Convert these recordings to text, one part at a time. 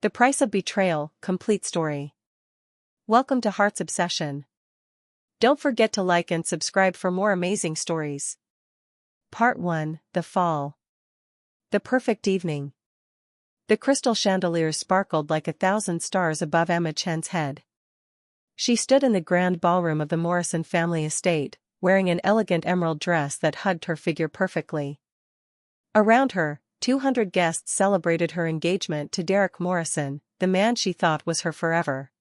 The Price of Betrayal, Complete Story. Welcome to Heart's Obsession. Don't forget to like and subscribe for more amazing stories. Part 1, The Fall. The perfect evening. The crystal chandeliers sparkled like 1,000 stars above Emma Chen's head. She stood in the grand ballroom of the Morrison family estate, wearing an elegant emerald dress that hugged her figure perfectly. Around her, 200 guests celebrated her engagement to Derek Morrison, the man she thought was her forever.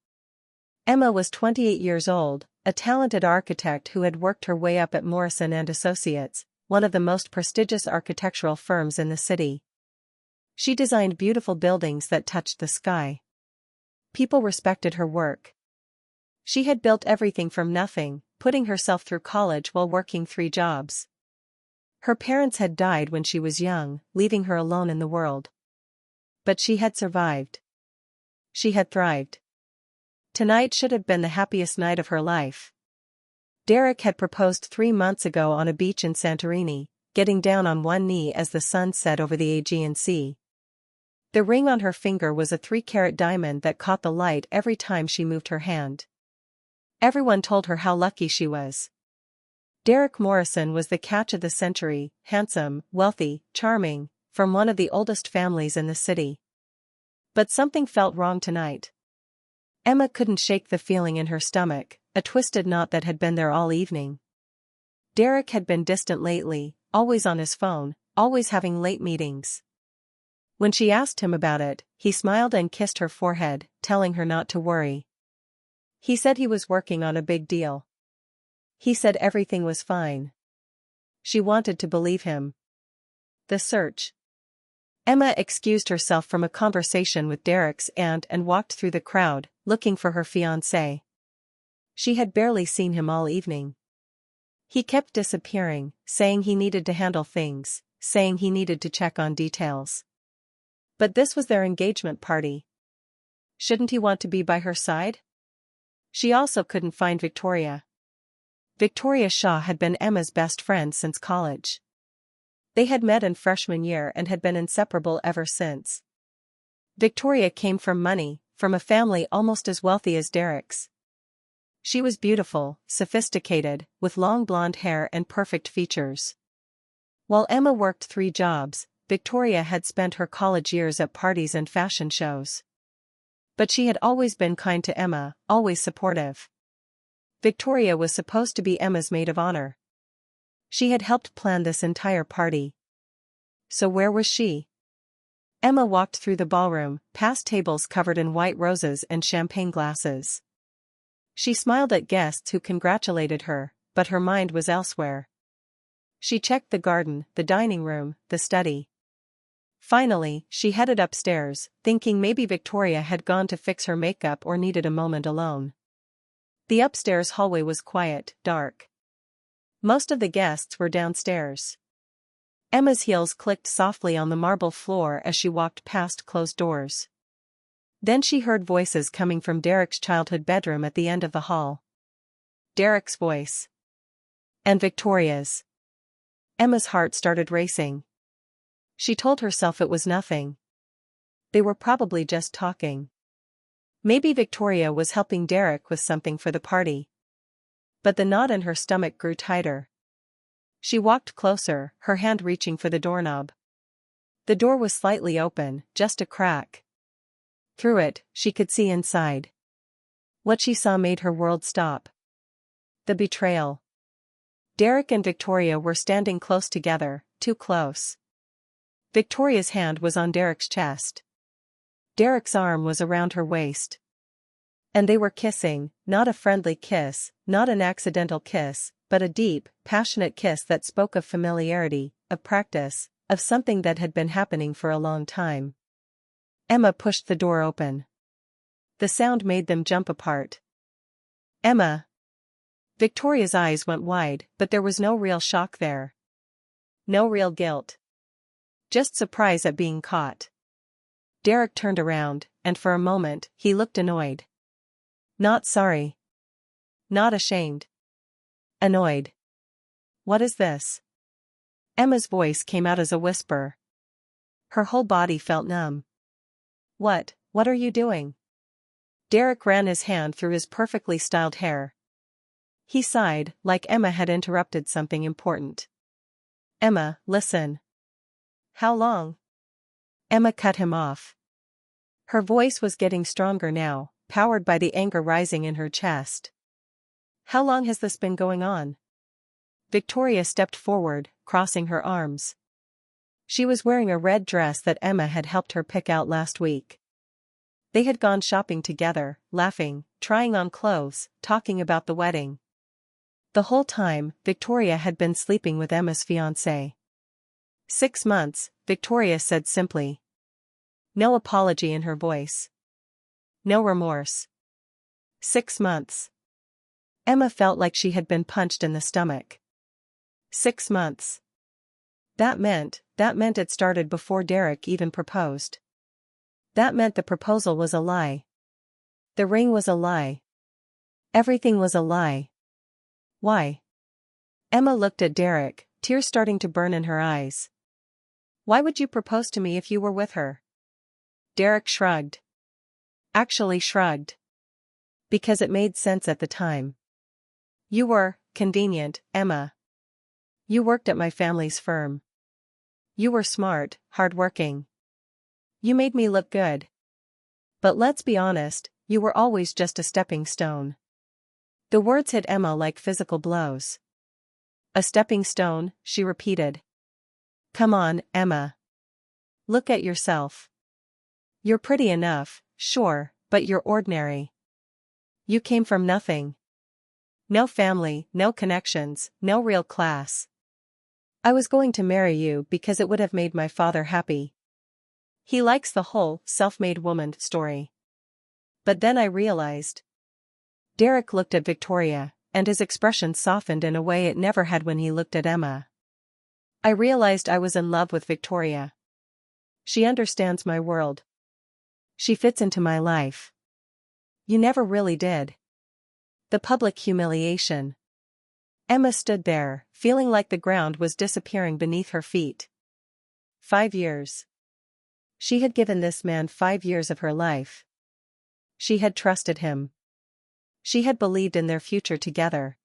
Emma was 28 years old, a talented architect who had worked her way up at Morrison & Associates, one of the most prestigious architectural firms in the city. She designed beautiful buildings that touched the sky. People respected her work. She had built everything from nothing, putting herself through college while working 3 jobs. Her parents had died when she was young, leaving her alone in the world. But she had survived. She had thrived. Tonight should have been the happiest night of her life. Derek had proposed 3 months ago on a beach in Santorini, getting down on one knee as the sun set over the Aegean Sea. The ring on her finger was a 3-carat diamond that caught the light every time she moved her hand. Everyone told her how lucky she was. Derek Morrison was the catch of the century, handsome, wealthy, charming, from one of the oldest families in the city. But something felt wrong tonight. Emma couldn't shake the feeling in her stomach, a twisted knot that had been there all evening. Derek had been distant lately, always on his phone, always having late meetings. When she asked him about it, he smiled and kissed her forehead, telling her not to worry. He said he was working on a big deal. He said everything was fine. She wanted to believe him. The search. Emma excused herself from a conversation with Derek's aunt and walked through the crowd, looking for her fiancé. She had barely seen him all evening. He kept disappearing, saying he needed to handle things, saying he needed to check on details. But this was their engagement party. Shouldn't he want to be by her side? She also couldn't find Victoria. Victoria Shaw had been Emma's best friend since college. They had met in freshman year and had been inseparable ever since. Victoria came from money, from a family almost as wealthy as Derek's. She was beautiful, sophisticated, with long blonde hair and perfect features. While Emma worked 3 jobs, Victoria had spent her college years at parties and fashion shows. But she had always been kind to Emma, always supportive. Victoria was supposed to be Emma's maid of honor. She had helped plan this entire party. So where was she? Emma walked through the ballroom, past tables covered in white roses and champagne glasses. She smiled at guests who congratulated her, but her mind was elsewhere. She checked the garden, the dining room, the study. Finally, she headed upstairs, thinking maybe Victoria had gone to fix her makeup or needed a moment alone. The upstairs hallway was quiet, dark. Most of the guests were downstairs. Emma's heels clicked softly on the marble floor as she walked past closed doors. Then she heard voices coming from Derek's childhood bedroom at the end of the hall. Derek's voice. And Victoria's. Emma's heart started racing. She told herself it was nothing. They were probably just talking. Maybe Victoria was helping Derek with something for the party. But the knot in her stomach grew tighter. She walked closer, her hand reaching for the doorknob. The door was slightly open, just a crack. Through it, she could see inside. What she saw made her world stop. The betrayal. Derek and Victoria were standing close together, too close. Victoria's hand was on Derek's chest. Derek's arm was around her waist. And they were kissing, not a friendly kiss, not an accidental kiss, but a deep, passionate kiss that spoke of familiarity, of practice, of something that had been happening for a long time. Emma pushed the door open. The sound made them jump apart. Emma. Victoria's eyes went wide, but there was no real shock there. No real guilt. Just surprise at being caught. Derek turned around, and for a moment, he looked annoyed. Not sorry. Not ashamed. Annoyed. What is this? Emma's voice came out as a whisper. Her whole body felt numb. What what are you doing? Derek ran his hand through his perfectly styled hair. He sighed, like Emma had interrupted something important. Emma, listen. How long? Emma cut him off. Her voice was getting stronger now, powered by the anger rising in her chest. How long has this been going on? Victoria stepped forward, crossing her arms. She was wearing a red dress that Emma had helped her pick out last week. They had gone shopping together, laughing, trying on clothes, talking about the wedding. The whole time, Victoria had been sleeping with Emma's fiancé. 6 months, Victoria said simply. No apology in her voice. No remorse. 6 months. Emma felt like she had been punched in the stomach. 6 months. That meant it started before Derek even proposed. That meant the proposal was a lie. The ring was a lie. Everything was a lie. Why? Emma looked at Derek, tears starting to burn in her eyes. Why would you propose to me if you were with her? Derek shrugged. Actually shrugged. Because it made sense at the time. You were convenient, Emma. You worked at my family's firm. You were smart, hardworking. You made me look good. But let's be honest, you were always just a stepping stone. The words hit Emma like physical blows. A stepping stone, she repeated. Come on, Emma. Look at yourself. You're pretty enough, sure, but you're ordinary. You came from nothing. No family, no connections, no real class. I was going to marry you because it would have made my father happy. He likes the whole self-made woman story. But then I realized. Derek looked at Victoria, and his expression softened in a way it never had when he looked at Emma. I realized I was in love with Victoria. She understands my world. She fits into my life. You never really did. The public humiliation. Emma stood there, feeling like the ground was disappearing beneath her feet. 5 years. She had given this man 5 years of her life. She had trusted him. She had believed in their future together.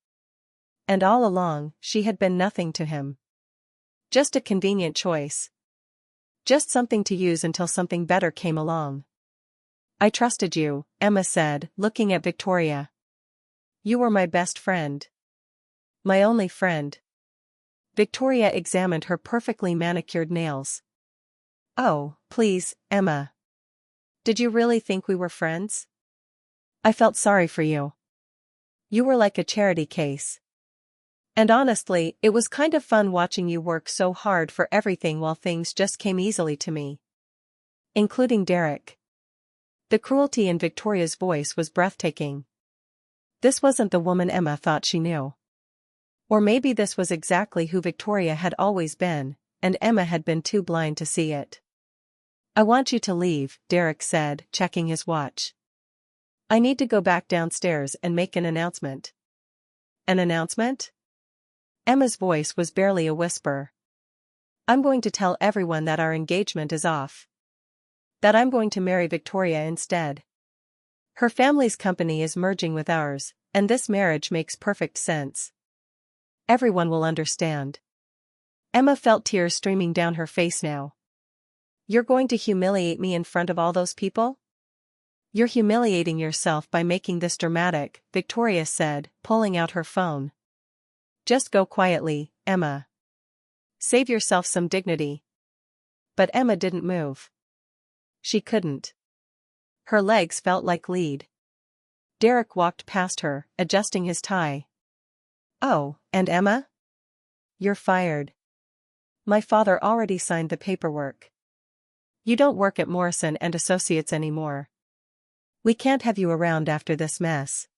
And all along, she had been nothing to him. Just a convenient choice. Just something to use until something better came along. I trusted you, Emma said, looking at Victoria. You were my best friend. My only friend. Victoria examined her perfectly manicured nails. Oh, please, Emma. Did you really think we were friends? I felt sorry for you. You were like a charity case. And honestly, it was kind of fun watching you work so hard for everything while things just came easily to me. Including Derek. The cruelty in Victoria's voice was breathtaking. This wasn't the woman Emma thought she knew. Or maybe this was exactly who Victoria had always been, and Emma had been too blind to see it. I want you to leave, Derek said, checking his watch. I need to go back downstairs and make an announcement. An announcement? Emma's voice was barely a whisper. I'm going to tell everyone that our engagement is off. That I'm going to marry Victoria instead. Her family's company is merging with ours, and this marriage makes perfect sense. Everyone will understand. Emma felt tears streaming down her face now. You're going to humiliate me in front of all those people? You're humiliating yourself by making this dramatic, Victoria said, pulling out her phone. Just go quietly, Emma. Save yourself some dignity. But Emma didn't move. She couldn't. Her legs felt like lead. Derek walked past her, adjusting his tie. Oh, and Emma? You're fired. My father already signed the paperwork. You don't work at Morrison and Associates anymore. We can't have you around after this mess.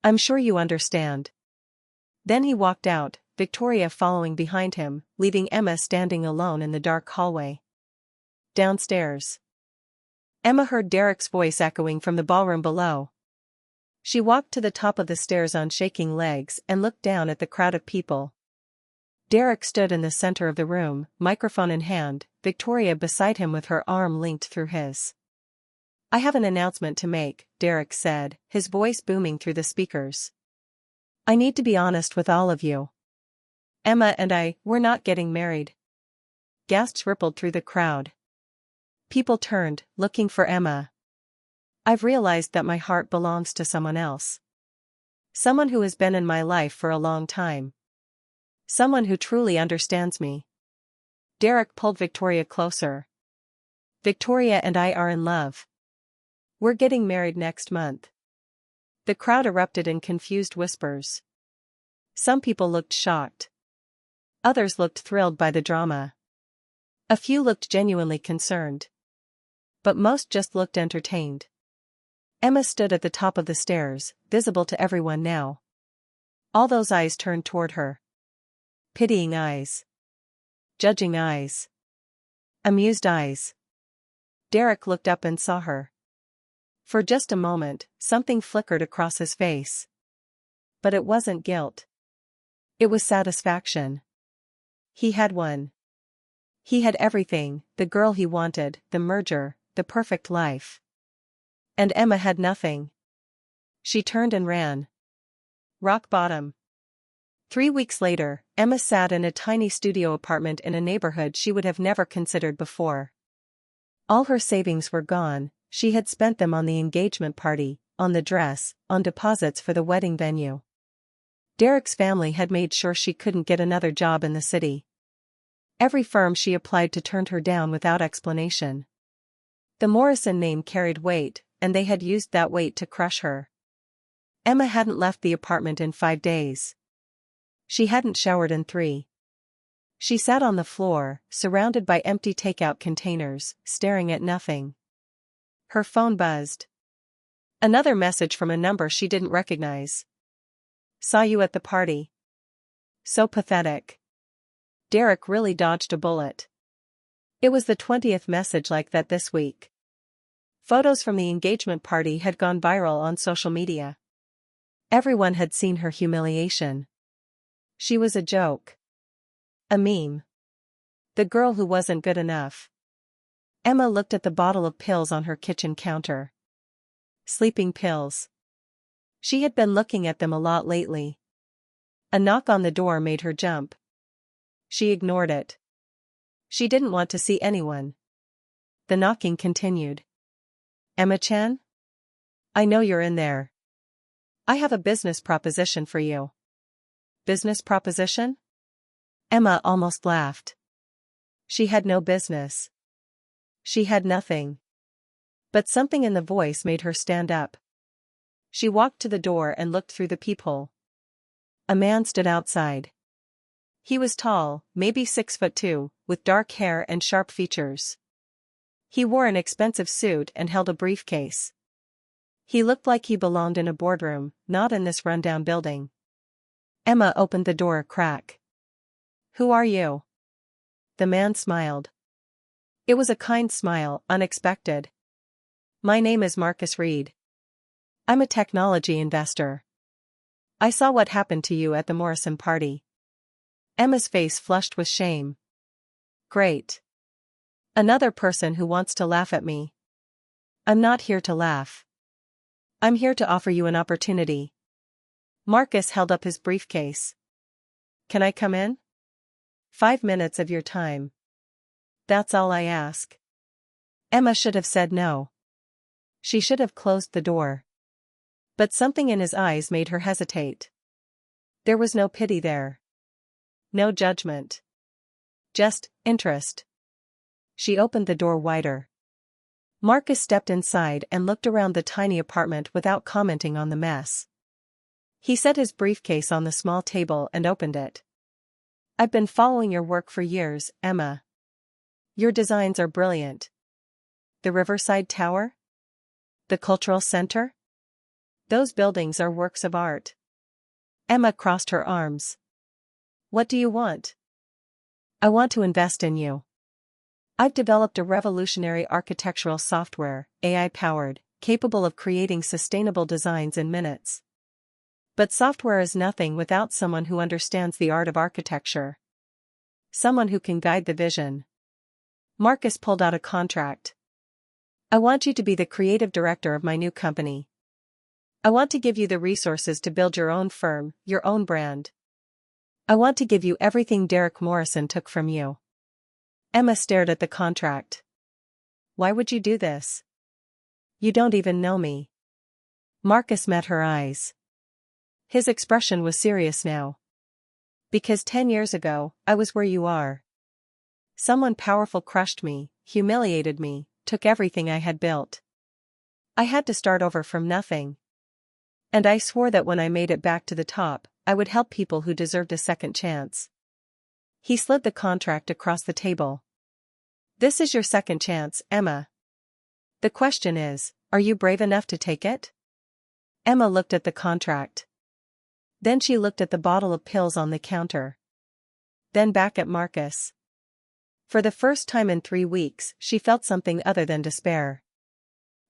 I'm sure you understand. Then he walked out, Victoria following behind him, leaving Emma standing alone in the dark hallway. Downstairs. Emma heard Derek's voice echoing from the ballroom below. She walked to the top of the stairs on shaking legs and looked down at the crowd of people. Derek stood in the center of the room, microphone in hand, Victoria beside him with her arm linked through his. I have an announcement to make, Derek said, his voice booming through the speakers. I need to be honest with all of you. Emma and we're not getting married. Gasps rippled through the crowd. People turned, looking for Emma. I've realized that my heart belongs to someone else. Someone who has been in my life for a long time. Someone who truly understands me. Derek pulled Victoria closer. Victoria and I are in love. We're getting married next month. The crowd erupted in confused whispers. Some people looked shocked. Others looked thrilled by the drama. A few looked genuinely concerned. But most just looked entertained. Emma stood at the top of the stairs, visible to everyone now. All those eyes turned toward her. Pitying eyes. Judging eyes. Amused eyes. Derek looked up and saw her. For just a moment, something flickered across his face. But it wasn't guilt. It was satisfaction. He had won. He had everything, the girl he wanted, the merger, the perfect life. And Emma had nothing. She turned and ran. Rock bottom. 3 weeks later, Emma sat in a tiny studio apartment in a neighborhood she would have never considered before. All her savings were gone. She had spent them on the engagement party, on the dress, on deposits for the wedding venue. Derek's family had made sure she couldn't get another job in the city. Every firm she applied to turned her down without explanation. The Morrison name carried weight, and they had used that weight to crush her. Emma hadn't left the apartment in 5 days. She hadn't showered in 3. She sat on the floor, surrounded by empty takeout containers, staring at nothing. Her phone buzzed. Another message from a number she didn't recognize. Saw you at the party. So pathetic. Derek really dodged a bullet. It was the 20th message like that this week. Photos from the engagement party had gone viral on social media. Everyone had seen her humiliation. She was a joke. A meme. The girl who wasn't good enough. Emma looked at the bottle of pills on her kitchen counter. Sleeping pills. She had been looking at them a lot lately. A knock on the door made her jump. She ignored it. She didn't want to see anyone. The knocking continued. Emma-chan? I know you're in there. I have a business proposition for you. Business proposition? Emma almost laughed. She had no business. She had nothing. But something in the voice made her stand up. She walked to the door and looked through the peephole. A man stood outside. He was tall, maybe 6'2", with dark hair and sharp features. He wore an expensive suit and held a briefcase. He looked like he belonged in a boardroom, not in this rundown building. Emma opened the door a crack. Who are you? The man smiled. It was a kind smile, unexpected. My name is Marcus Reed. I'm a technology investor. I saw what happened to you at the Morrison party. Emma's face flushed with shame. Great. Another person who wants to laugh at me. I'm not here to laugh. I'm here to offer you an opportunity. Marcus held up his briefcase. Can I come in? 5 minutes of your time. That's all I ask. Emma should have said no. She should have closed the door. But something in his eyes made her hesitate. There was no pity there. No judgment. Just interest. She opened the door wider. Marcus stepped inside and looked around the tiny apartment without commenting on the mess. He set his briefcase on the small table and opened it. I've been following your work for years, Emma. Your designs are brilliant. The Riverside Tower? The Cultural Center? Those buildings are works of art. Emma crossed her arms. What do you want? I want to invest in you. I've developed a revolutionary architectural software, AI-powered, capable of creating sustainable designs in minutes. But software is nothing without someone who understands the art of architecture. Someone who can guide the vision. Marcus pulled out a contract. I want you to be the creative director of my new company. I want to give you the resources to build your own firm, your own brand. I want to give you everything Derek Morrison took from you." Emma stared at the contract. "Why would you do this? You don't even know me." Marcus met her eyes. His expression was serious now. "Because 10 years ago, I was where you are. Someone powerful crushed me, humiliated me, took everything I had built. I had to start over from nothing. And I swore that when I made it back to the top, I would help people who deserved a second chance." He slid the contract across the table. "This is your second chance, Emma. The question is, are you brave enough to take it?" Emma looked at the contract. Then she looked at the bottle of pills on the counter. Then back at Marcus. For the first time in 3 weeks, she felt something other than despair.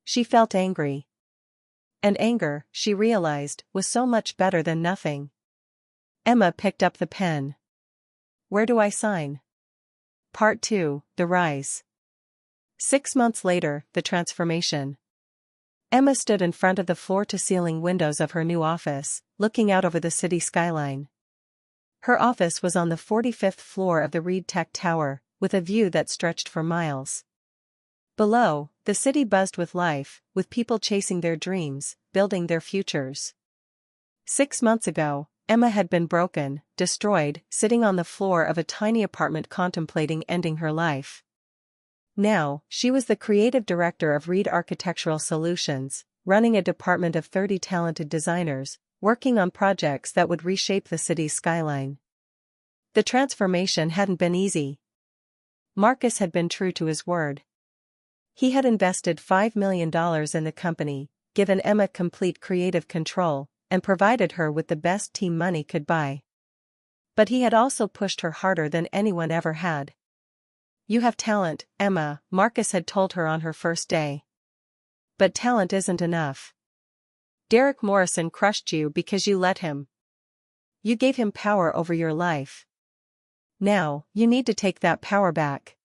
She felt angry. And anger, she realized, was so much better than nothing. Emma picked up the pen. "Where do I sign?" Part 2, The Rise. 6 months later, the transformation. Emma stood in front of the floor-to-ceiling windows of her new office, looking out over the city skyline. Her office was on the 45th floor of the Reed Tech Tower, with a view that stretched for miles. Below, the city buzzed with life, with people chasing their dreams, building their futures. 6 months ago, Emma had been broken, destroyed, sitting on the floor of a tiny apartment contemplating ending her life. Now, she was the creative director of Reed Architectural Solutions, running a department of 30 talented designers, working on projects that would reshape the city's skyline. The transformation hadn't been easy. Marcus had been true to his word. He had invested $5 million in the company, given Emma complete creative control, and provided her with the best team money could buy. But he had also pushed her harder than anyone ever had. "You have talent, Emma," Marcus had told her on her first day. "But talent isn't enough. Derek Morrison crushed you because you let him. You gave him power over your life. Now, you need to take that power back.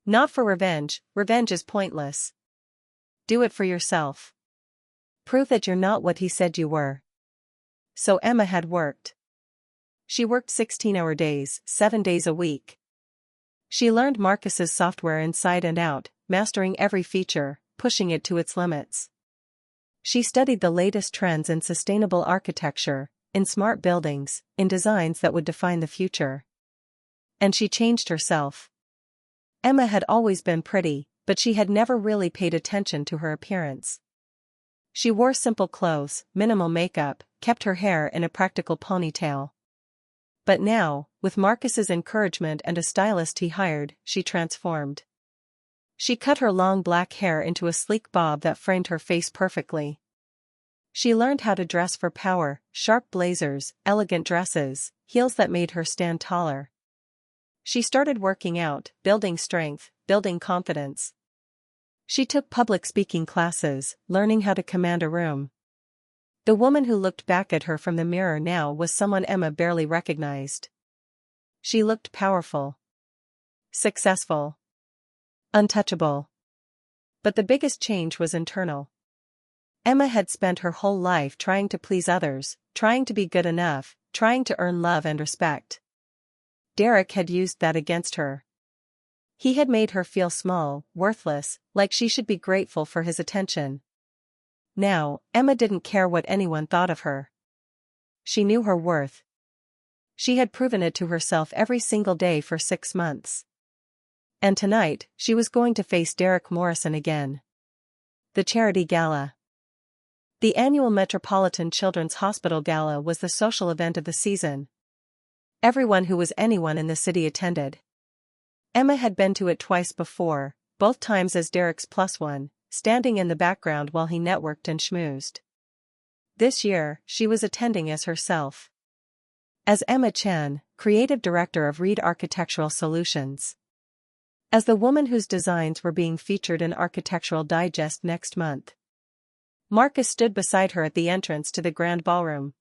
Not for revenge, revenge is pointless. Do it for yourself. Prove that you're not what he said you were." So Emma had worked. She worked 16-hour days, 7 days a week. She learned Marcus's software inside and out, mastering every feature, pushing it to its limits. She studied the latest trends in sustainable architecture, in smart buildings, in designs that would define the future. And she changed herself. Emma had always been pretty, but she had never really paid attention to her appearance. She wore simple clothes, minimal makeup, kept her hair in a practical ponytail. But now, with Marcus's encouragement and a stylist he hired, she transformed. She cut her long black hair into a sleek bob that framed her face perfectly. She learned how to dress for power, sharp blazers, elegant dresses, heels that made her stand taller. She started working out, building strength, building confidence. She took public speaking classes, learning how to command a room. The woman who looked back at her from the mirror now was someone Emma barely recognized. She looked powerful, successful, untouchable. But the biggest change was internal. Emma had spent her whole life trying to please others, trying to be good enough, trying to earn love and respect. Derek had used that against her. He had made her feel small, worthless, like she should be grateful for his attention. Now, Emma didn't care what anyone thought of her. She knew her worth. She had proven it to herself every single day for 6 months. And tonight, she was going to face Derek Morrison again. The Charity Gala. The annual Metropolitan Children's Hospital Gala was the social event of the season. Everyone who was anyone in the city attended. Emma had been to it twice before, both times as Derek's +1, standing in the background while he networked and schmoozed. This year, she was attending as herself. As Emma Chan, creative director of Reed Architectural Solutions. As the woman whose designs were being featured in Architectural Digest next month. Marcus stood beside her at the entrance to the grand ballroom.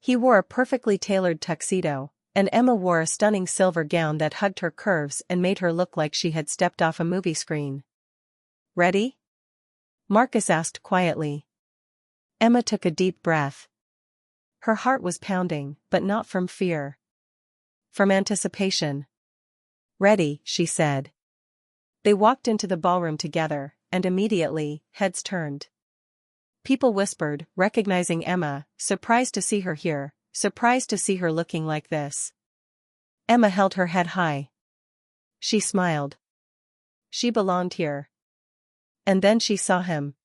He wore a perfectly tailored tuxedo, and Emma wore a stunning silver gown that hugged her curves and made her look like she had stepped off a movie screen. Ready? Marcus asked quietly. Emma took a deep breath. Her heart was pounding, but not from fear. From anticipation. Ready, she said. They walked into the ballroom together, and immediately, heads turned. People whispered, recognizing Emma, surprised to see her here, surprised to see her looking like this. Emma held her head high. She smiled. She belonged here. And then she saw him.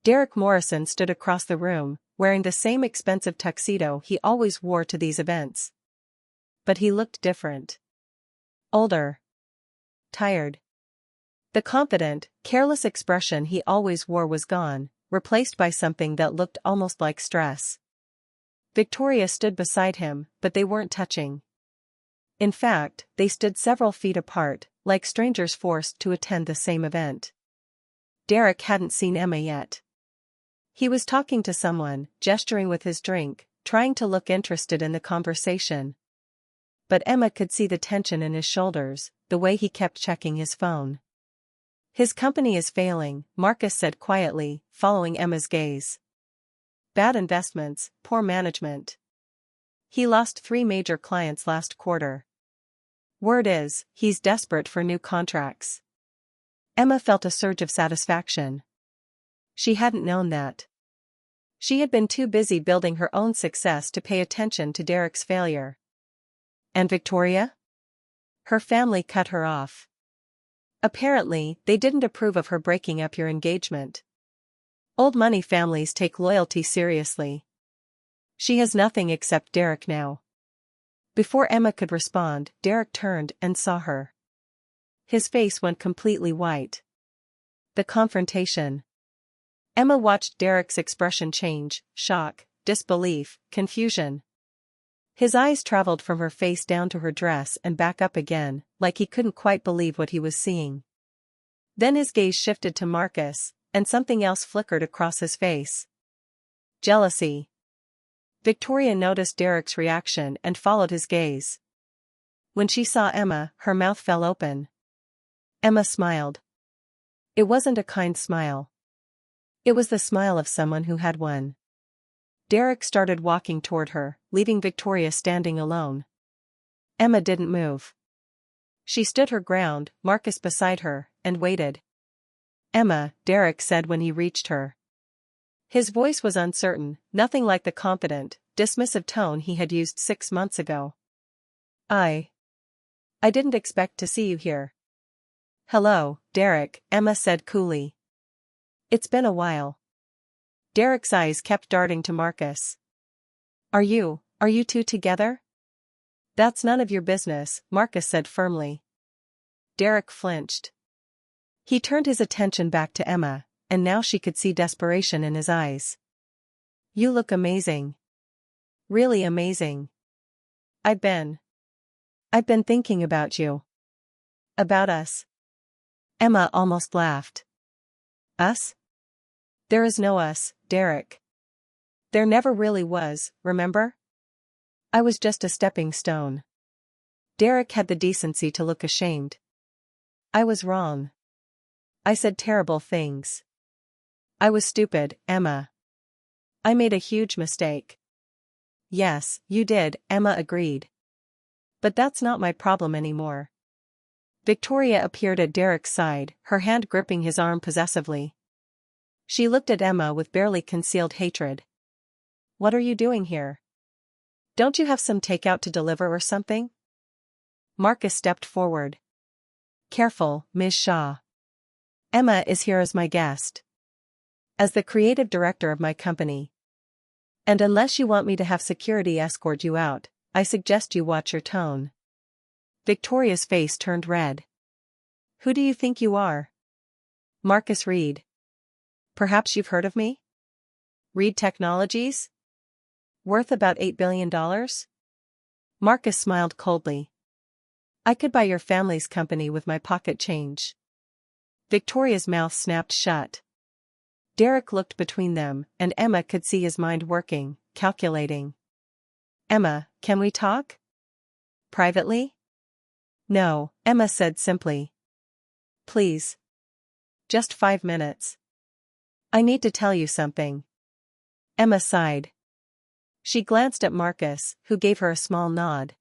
Derek Morrison stood across the room, wearing the same expensive tuxedo he always wore to these events. But he looked different. Older. Tired. The confident, careless expression he always wore was gone, replaced by something that looked almost like stress. Victoria stood beside him, but they weren't touching. In fact, they stood several feet apart, like strangers forced to attend the same event. Derek hadn't seen Emma yet. He was talking to someone, gesturing with his drink, trying to look interested in the conversation. But Emma could see the tension in his shoulders, the way he kept checking his phone. His company is failing, Marcus said quietly, following Emma's gaze. Bad investments, poor management. He lost 3 major clients last quarter. Word is, he's desperate for new contracts. Emma felt a surge of satisfaction. She hadn't known that. She had been too busy building her own success to pay attention to Derek's failure. And Victoria? Her family cut her off. Apparently, they didn't approve of her breaking up your engagement. Old money families take loyalty seriously. She has nothing except Derek now. Before Emma could respond, Derek turned and saw her. His face went completely white. The confrontation. Emma watched Derek's expression change, shock, disbelief, confusion. His eyes traveled from her face down to her dress and back up again, like he couldn't quite believe what he was seeing. Then his gaze shifted to Marcus, and something else flickered across his face. Jealousy. Victoria noticed Derek's reaction and followed his gaze. When she saw Emma, her mouth fell open. Emma smiled. It wasn't a kind smile. It was the smile of someone who had won. Derek started walking toward her, leaving Victoria standing alone. Emma didn't move. She stood her ground, Marcus beside her, and waited. Emma, Derek said when he reached her. His voice was uncertain, nothing like the confident, dismissive tone he had used 6 months ago. I didn't expect to see you here. Hello, Derek, Emma said coolly. It's been a while. Derek's eyes kept darting to Marcus. Are you two together? That's none of your business, Marcus said firmly. Derek flinched. He turned his attention back to Emma, and now she could see desperation in his eyes. You look amazing. Really amazing. I've been thinking about you. About us. Emma almost laughed. Us? There is no us, Derek. There never really was, remember? I was just a stepping stone. Derek had the decency to look ashamed. I was wrong. I said terrible things. I was stupid, Emma. I made a huge mistake. Yes, you did, Emma agreed. But that's not my problem anymore. Victoria appeared at Derek's side, her hand gripping his arm possessively. She looked at Emma with barely concealed hatred. What are you doing here? Don't you have some takeout to deliver or something? Marcus stepped forward. Careful, Ms. Shaw. Emma is here as my guest. As the creative director of my company. And unless you want me to have security escort you out, I suggest you watch your tone. Victoria's face turned red. Who do you think you are? Marcus Reed. Perhaps you've heard of me? Reed Technologies? Worth about $8 billion? Marcus smiled coldly. I could buy your family's company with my pocket change. Victoria's mouth snapped shut. Derek looked between them, and Emma could see his mind working, calculating. Emma, can we talk? Privately? No, Emma said simply. Please. Just 5 minutes. I need to tell you something. Emma sighed. She glanced at Marcus, who gave her a small nod.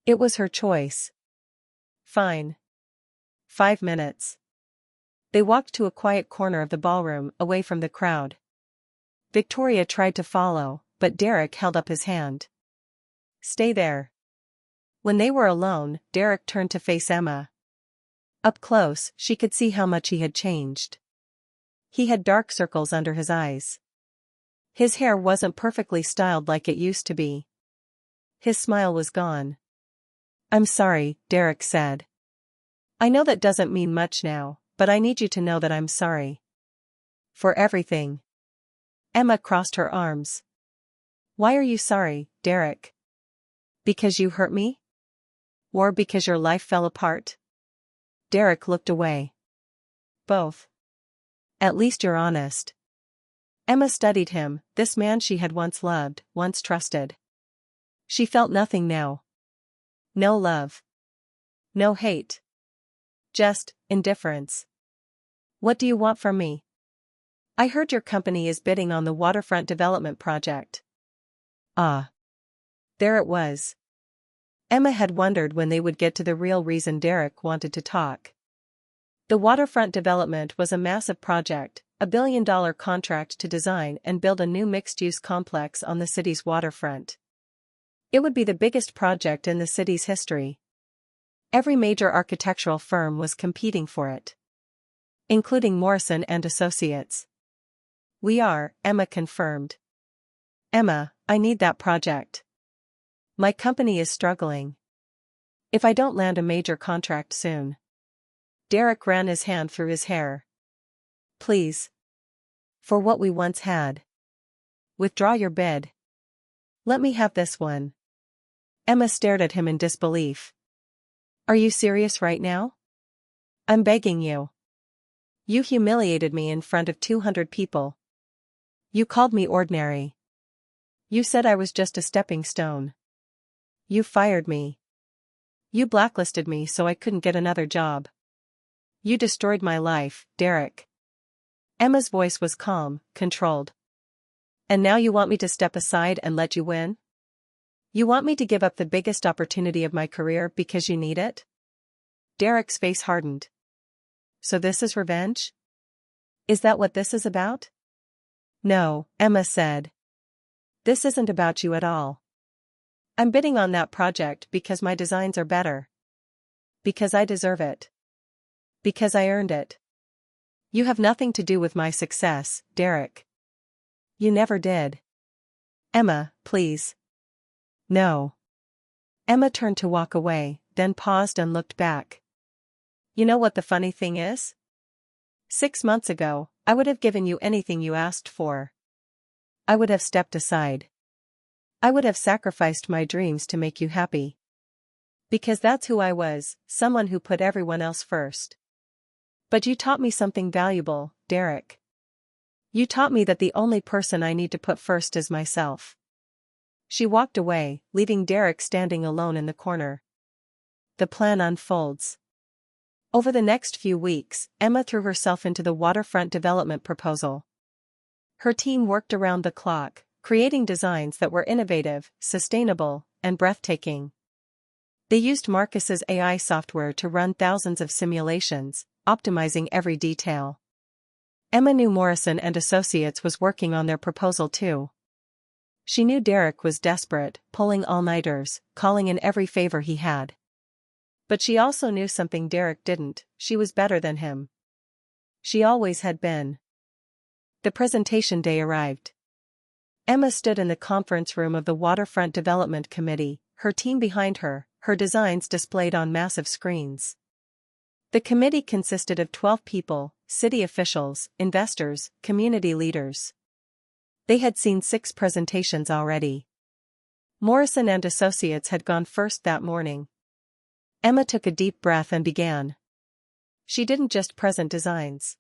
It was her choice. Fine. 5 minutes. They walked to a quiet corner of the ballroom, away from the crowd. Victoria tried to follow, but Derek held up his hand. Stay there. When they were alone, Derek turned to face Emma. Up close, she could see how much he had changed. He had dark circles under his eyes. His hair wasn't perfectly styled like it used to be. His smile was gone. I'm sorry, Derek said. I know that doesn't mean much now, but I need you to know that I'm sorry. For everything. Emma crossed her arms. Why are you sorry, Derek? Because you hurt me? Or because your life fell apart? Derek looked away. Both. At least you're honest. Emma studied him, this man she had once loved, once trusted. She felt nothing now. No love. No hate. Just indifference. What do you want from me? I heard your company is bidding on the waterfront development project. Ah. There it was. Emma had wondered when they would get to the real reason Derek wanted to talk. The waterfront development was a massive project, a $1 billion contract to design and build a new mixed-use complex on the city's waterfront. It would be the biggest project in the city's history. Every major architectural firm was competing for it, including Morrison and Associates. We are, Emma confirmed. Emma, I need that project. My company is struggling. If I don't land a major contract soon. Derek ran his hand through his hair. Please. For what we once had. Withdraw your bid. Let me have this one. Emma stared at him in disbelief. Are you serious right now? I'm begging you. You humiliated me in front of 200 people. You called me ordinary. You said I was just a stepping stone. You fired me. You blacklisted me so I couldn't get another job. You destroyed my life, Derek. Emma's voice was calm, controlled. And now you want me to step aside and let you win? You want me to give up the biggest opportunity of my career because you need it? Derek's face hardened. So this is revenge? Is that what this is about? No, Emma said. This isn't about you at all. I'm bidding on that project because my designs are better. Because I deserve it. Because I earned it. You have nothing to do with my success, Derek. You never did. Emma, please. No. Emma turned to walk away, then paused and looked back. You know what the funny thing is? 6 months ago, I would have given you anything you asked for. I would have stepped aside. I would have sacrificed my dreams to make you happy. Because that's who I was, someone who put everyone else first. But you taught me something valuable, Derek. You taught me that the only person I need to put first is myself. She walked away, leaving Derek standing alone in the corner. The plan unfolds. Over the next few weeks, Emma threw herself into the waterfront development proposal. Her team worked around the clock, creating designs that were innovative, sustainable, and breathtaking. They used Marcus's AI software to run thousands of simulations, optimizing every detail. Emma knew Morrison and Associates was working on their proposal too. She knew Derek was desperate, pulling all-nighters, calling in every favor he had. But she also knew something Derek didn't: she was better than him. She always had been. The presentation day arrived. Emma stood in the conference room of the Waterfront Development Committee, her team behind her, her designs displayed on massive screens. The committee consisted of 12 people, city officials, investors, community leaders. They had seen 6 presentations already. Morrison and Associates had gone first that morning. Emma took a deep breath and began. She didn't just present designs.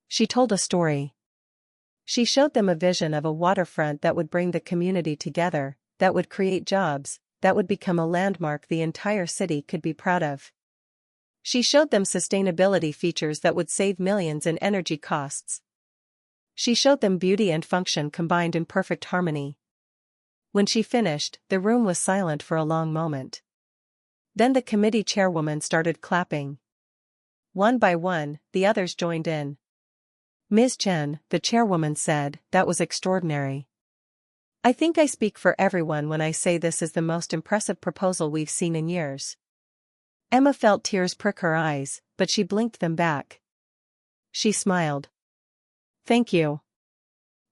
She told a story. She showed them a vision of a waterfront that would bring the community together, that would create jobs, that would become a landmark the entire city could be proud of. She showed them sustainability features that would save millions in energy costs. She showed them beauty and function combined in perfect harmony. When she finished, the room was silent for a long moment. Then the committee chairwoman started clapping. One by one, the others joined in. "Ms. Chen," the chairwoman said, "that was extraordinary. I think I speak for everyone when I say this is the most impressive proposal we've seen in years." Emma felt tears prick her eyes, but she blinked them back. She smiled. "Thank you."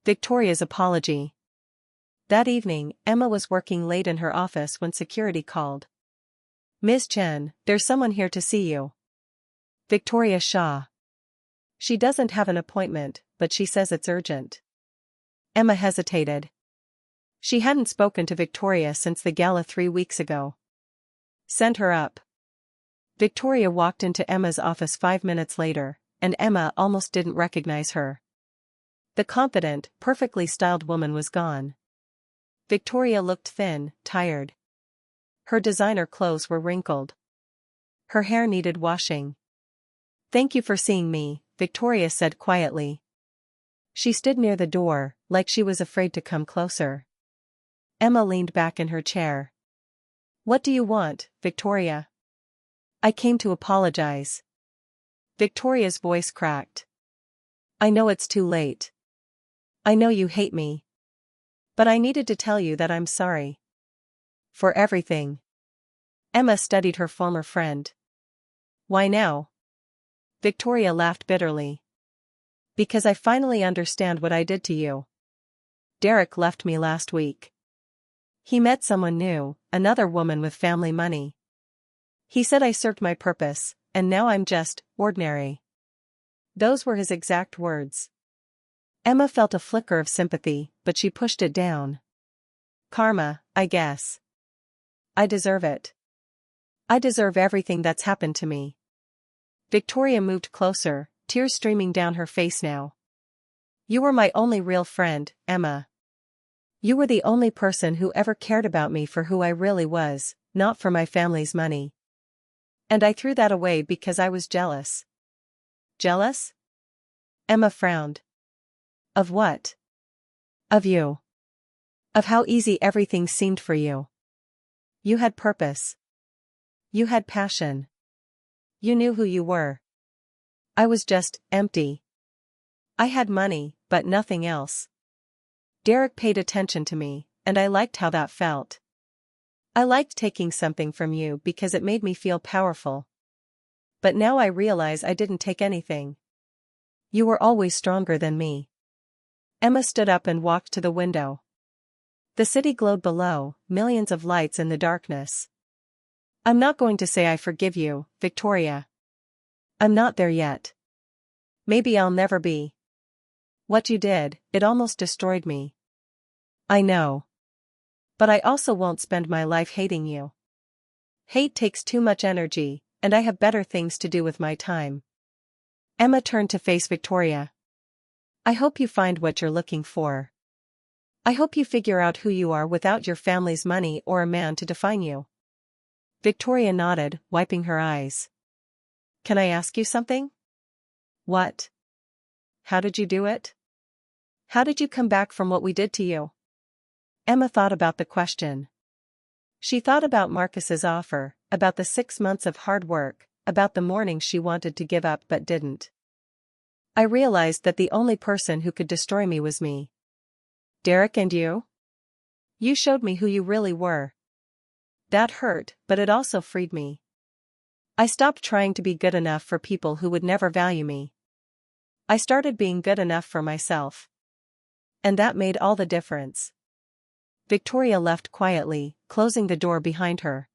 Victoria's apology. That evening, Emma was working late in her office when security called. "Ms. Chen, there's someone here to see you." Victoria Shaw. "She doesn't have an appointment, but she says it's urgent." Emma hesitated. She hadn't spoken to Victoria since the gala 3 weeks ago. "Send her up." Victoria walked into Emma's office 5 minutes later, and Emma almost didn't recognize her. The confident, perfectly styled woman was gone. Victoria looked thin, tired. Her designer clothes were wrinkled. Her hair needed washing. "Thank you for seeing me," Victoria said quietly. She stood near the door, like she was afraid to come closer. Emma leaned back in her chair. "What do you want, Victoria?" "I came to apologize." Victoria's voice cracked. "I know it's too late. I know you hate me. But I needed to tell you that I'm sorry. For everything." Emma studied her former friend. "Why now?" Victoria laughed bitterly. "Because I finally understand what I did to you. Derek left me last week. He met someone new, another woman with family money. He said I served my purpose, and now I'm just ordinary." Those were his exact words. Emma felt a flicker of sympathy, but she pushed it down. "Karma, I guess. I deserve it. I deserve everything that's happened to me." Victoria moved closer, tears streaming down her face now. "You were my only real friend, Emma. You were the only person who ever cared about me for who I really was, not for my family's money. And I threw that away because I was jealous." "Jealous?" Emma frowned. "Of what?" "Of you. Of how easy everything seemed for you. You had purpose. You had passion. You knew who you were. I was just empty. I had money, but nothing else. Derek paid attention to me, and I liked how that felt. I liked taking something from you because it made me feel powerful. But now I realize I didn't take anything. You were always stronger than me." Emma stood up and walked to the window. The city glowed below, millions of lights in the darkness. "I'm not going to say I forgive you, Victoria. I'm not there yet. Maybe I'll never be. What you did, it almost destroyed me. I know. But I also won't spend my life hating you. Hate takes too much energy, and I have better things to do with my time." Emma turned to face Victoria. "I hope you find what you're looking for. I hope you figure out who you are without your family's money or a man to define you." Victoria nodded, wiping her eyes. "Can I ask you something?" "What?" "How did you do it? How did you come back from what we did to you?" Emma thought about the question. She thought about Marcus's offer, about the 6 months of hard work, about the mornings she wanted to give up but didn't. "I realized that the only person who could destroy me was me. Derek and you? You showed me who you really were. That hurt, but it also freed me. I stopped trying to be good enough for people who would never value me. I started being good enough for myself. And that made all the difference." Victoria left quietly, closing the door behind her.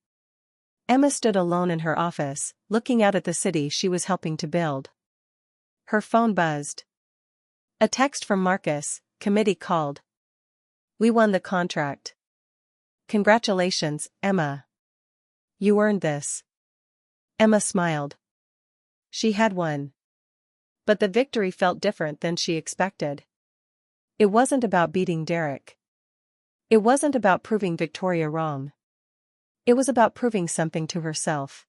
Emma stood alone in her office, looking out at the city she was helping to build. Her phone buzzed. A text from Marcus, committee called. "We won the contract. Congratulations, Emma. You earned this." Emma smiled. She had won. But the victory felt different than she expected. It wasn't about beating Derek. It wasn't about proving Victoria wrong. It was about proving something to herself.